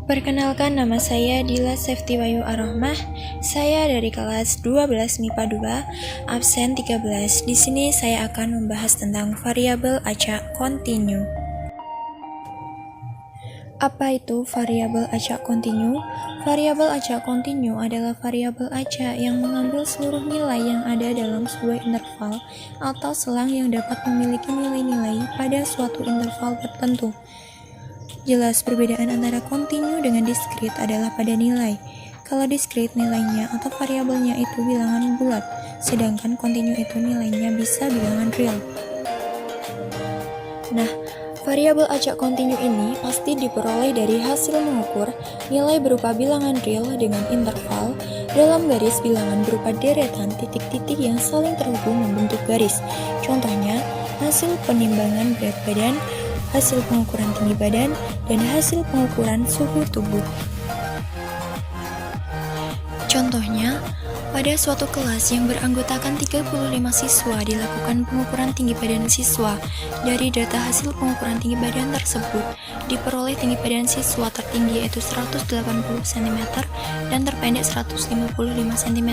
Perkenalkan, nama saya Dila Seftiwayu Ar-Rahmah. Saya dari kelas 12 MIPA 2, absen 13. Di sini saya akan membahas tentang variabel acak kontinu. Apa itu variabel acak kontinu? Variabel acak kontinu adalah variabel acak yang mengambil seluruh nilai yang ada dalam sebuah interval atau selang yang dapat memiliki nilai-nilai pada suatu interval tertentu. Jelas perbedaan antara kontinu dengan diskrit adalah pada nilai. Kalau diskrit nilainya atau variabelnya itu bilangan bulat, sedangkan kontinu itu nilainya bisa bilangan real. Nah, variabel acak kontinu ini pasti diperoleh dari hasil mengukur nilai berupa bilangan real dengan interval dalam garis bilangan berupa deretan titik-titik yang saling terhubung membentuk garis. Contohnya, hasil penimbangan berat badan, hasil pengukuran tinggi badan, dan hasil pengukuran suhu tubuh. Contohnya, pada suatu kelas yang beranggotakan 35 siswa dilakukan pengukuran tinggi badan siswa. Dari data hasil pengukuran tinggi badan tersebut, diperoleh tinggi badan siswa tertinggi yaitu 180 cm dan terpendek 155 cm.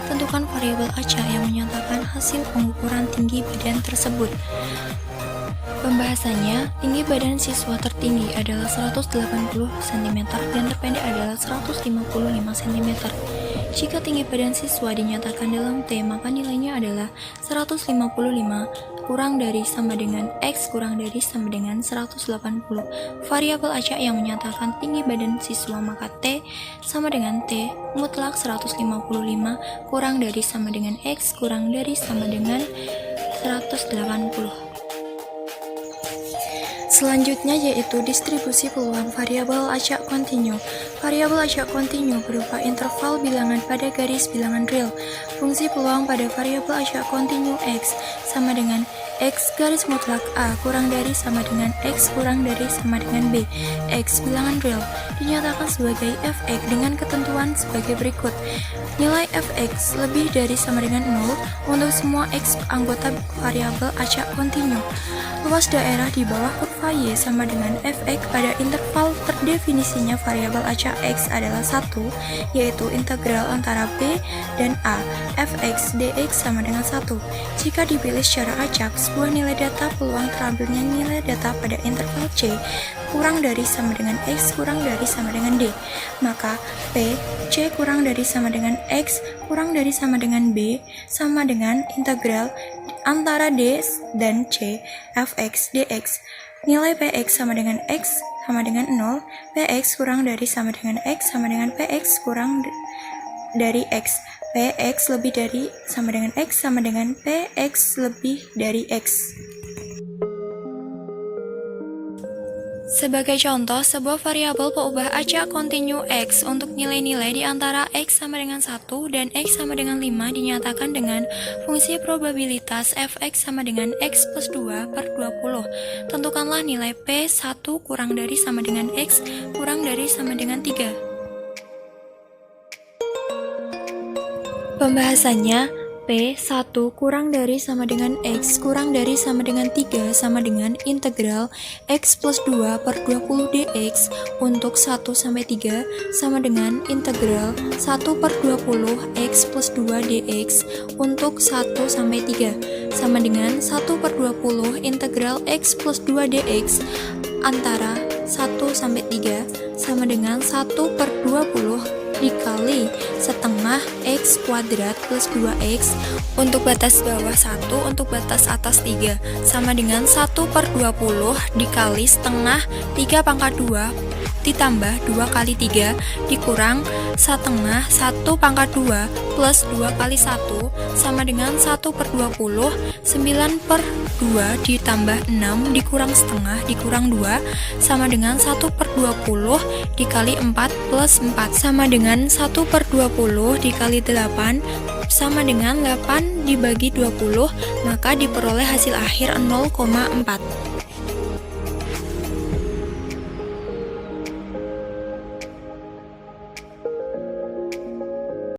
Tentukan variabel acak yang menyatakan hasil pengukuran tinggi badan tersebut. Pembahasannya, tinggi badan siswa tertinggi adalah 180 cm dan terpendek adalah 155 cm. Jika tinggi badan siswa dinyatakan dalam T, maka nilainya adalah 155 kurang dari sama dengan X kurang dari sama dengan 180. Variabel acak yang menyatakan tinggi badan siswa, maka T sama dengan T mutlak 155 kurang dari sama dengan X kurang dari sama dengan 180. Selanjutnya yaitu distribusi peluang variabel acak kontinu. Variabel acak kontinu berupa interval bilangan pada garis bilangan real. Fungsi peluang pada variabel acak kontinu X sama dengan X garis mutlak A kurang dari sama dengan X kurang dari sama dengan B. X bilangan real dinyatakan sebagai fx dengan ketentuan sebagai berikut. Nilai fx lebih dari sama dengan 0 untuk semua X anggota variabel acak kontinu. Luas daerah di bawah kurva Y sama dengan fx pada interval terdefinisinya variabel acak X adalah 1, yaitu integral antara B dan A fx dx sama dengan 1. Jika dipilih secara acak, sebuah nilai data peluang terambilnya nilai data pada interval C kurang dari sama dengan X kurang dari sama dengan D, maka P C kurang dari sama dengan X kurang dari sama dengan B sama dengan integral antara D dan C fx dx. Nilai Px sama dengan X sama dengan 0, Px kurang dari sama dengan X sama dengan Px kurang dari X. Px lebih dari sama dengan X sama dengan Px lebih dari X. Sebagai contoh, sebuah variabel peubah acak kontinu X untuk nilai-nilai di antara X sama dengan 1 dan X sama dengan 5 dinyatakan dengan fungsi probabilitas fx sama dengan X plus 2 per 20. Tentukanlah nilai P1 kurang dari sama dengan X kurang dari sama dengan 3. Pembahasannya, P1 kurang dari sama dengan X kurang dari sama dengan 3 sama dengan integral X plus 2 per 20 dx untuk 1 sampai 3 sama dengan integral 1 per 20 X plus 2 dx untuk 1 sampai 3 sama dengan 1 per 20 integral X plus 2 dx antara 1 sampai 3 sama dengan 1 per 20 dikali setengah X kuadrat plus 2X untuk batas bawah 1 untuk batas atas 3 sama dengan 1 per 20 dikali setengah 3 pangkat 2 ditambah 2 kali 3 dikurang setengah 1 pangkat 2 plus 2 kali 1 sama dengan 1 per 20 9 per 2 ditambah 6 dikurang setengah dikurang 2 sama dengan 1 per 20 dikali 4 plus 4 sama dengan 1 per 20 dikali 8 sama dengan 8 dibagi 20, maka diperoleh hasil akhir 0,4.